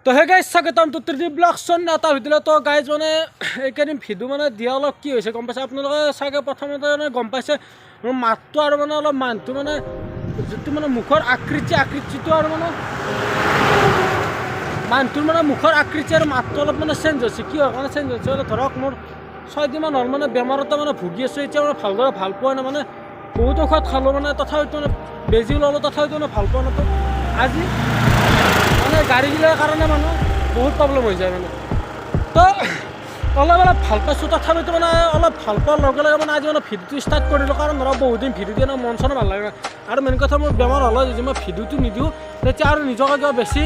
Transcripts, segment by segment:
তো hey guys স্বাগতম তো ত্ৰিদীপ ব্লগছন এটা ভিডিঅ' তো গাইজ মানে এইকেইদিন ভিডিঅ' মানে দিয়া অলপ কি হৈছে গম পাইছে আপোনালোকে চাগে প্ৰথমতে মানে গম পাইছে মোৰ মাতটো আৰু মানে অলপ মানুহটো মানে যিটো মানে মুখৰ আকৃতিটো আৰু মানে মানুহটোৰ মানে মুখৰ আকৃতি আৰু মাতটো অলপ মানে চেঞ্জ হৈছে কিহৰ কাৰণে চেঞ্জ হৈছে ধৰক মোৰ 6 দিনমান হ'ল মানে বেমাৰতে মানে ভুগি আছোঁ এতিয়া মানে ভালদৰে ভাল পোৱা নাই মানে বহুত ঔষধ খালোঁ মানে তথাপিতো মানে বেজি ল'লোঁ তথাপিতো মানে ভাল পোৱা নাই তো আজি মানে গাড়ীগিলাৰ কাৰণে মানে বহুত প্ৰব্লেম হৈ যায় মানে তো অলপ ভাল পাইছোঁ তথাপিতো মানে অলপ ভাল পোৱাৰ লগে লগে মানে আজি মানে ভিডিঅ'টো ষ্টাৰ্ট কৰিলোঁ কাৰণ ধৰক বহুত দিন ভিডিঅ' দিয়া মন চন ভাল লাগে আৰু মেইন কথা মোৰ বেমাৰ হ'লে যদি মই ভিডিঅ'টো নিদিওঁ তেতিয়া আৰু নিজকে কিবা বেছি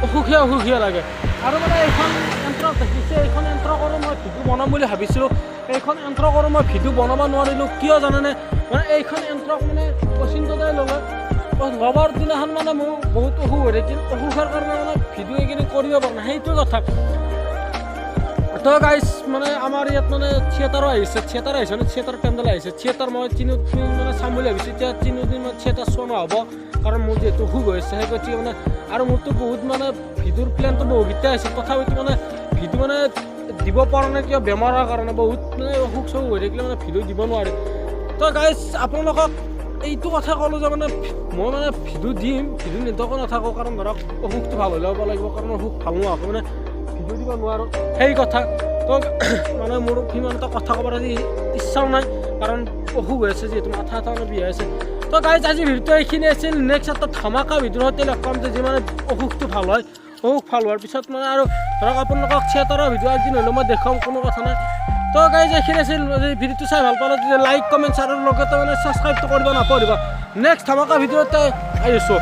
অসুখীয়া লাগে আৰু মানে এইখন যন্ত্ৰ দেখিছে এইখন যন্ত্ৰ কৰোঁ মই ভিডিঅ' বনাম বুলি ভাবিছিলোঁ এইখন যন্ত্ৰ কৰোঁ মই ভিডিঅ' বনাব নোৱাৰিলোঁ কিয় জানেনে মানে এইখন যন্ত্ৰক মানে পচন্দতে ল'লে ল'বৰ দিনাখন মানে মোৰ বহুত অসুখ হৈ থাকিল অসুখৰ কাৰণে মানে ভিডিঅ' এইখিনি কৰিব পৰা নাই সেইটো কথা তো গাইজ মানে আমাৰ ইয়াত মানে থিয়েটাৰো আহিছে মানে থিয়েটাৰ পেণ্ডেল আহিছে থিয়েটাৰ মই 3 দিন মানে চাম বুলি ভাবিছোঁ এতিয়া 3 দিন থিয়েটাৰ চোৱা নহ'ব কাৰণ মোৰ যিহেতু অসুখ হৈ আছে সেই গতিকে মানে আৰু মোৰতো বহুত মানে ভিডিঅ'ৰ প্লেনটো বহুকেইটা আছে তথাপিতো মানে ভিডিঅ' মানে দিব পৰা নাই কিয় বেমাৰৰ কাৰণে বহুত মানে অসুখ চসুখ হৈ থাকিলে মানে ভিডিঅ' দিব নোৱাৰে তো গাইজ আপোনালোকক এইটো কথা ক'লোঁ যে মানে মই মানে ভিডিঅ' দিম ভিডিঅ' নিদিয়াকৈ নাথাকোঁ কাৰণ ধৰক অসুখটো ভাল হৈ ল'ব লাগিব কাৰণ অসুখ ভাল নোহোৱাকৈ মানে ভিডিঅ' দিব নোৱাৰোঁ সেই কথা তো মানে মোৰ সিমান এটা কথা ক'বৰ আজি ইচ্ছাও নাই কাৰণ অসুখ হৈ আছে যিহেতু মাথা এটা মানে বিয়া আছে তো গাইজ আজি ভিডিঅ'টো এইখিনি আছিল নেক্সট এটা ধামাকা ভিডিঅ'ৰ সৈতে লগ পাম যে মানে অসুখটো ভাল হয় অসুখ ভাল হোৱাৰ পিছত মানে আৰু ধৰক আপোনালোকক থিয়েটাৰৰ ভিডিঅ' একদিন হ'লেও মই দেখাম কোনো কথা নাই তো গাইজ এইখিনি আছিল ভিডিঅ'টো চাই ভাল পালে তেতিয়া লাইক কমেণ্ট আৰু লগতে মানে ছাবস্ক্ৰাইবটো কৰিব নাপাহৰিব নেক্সট ধামাকা ভিডিঅ'তে আহিছোঁ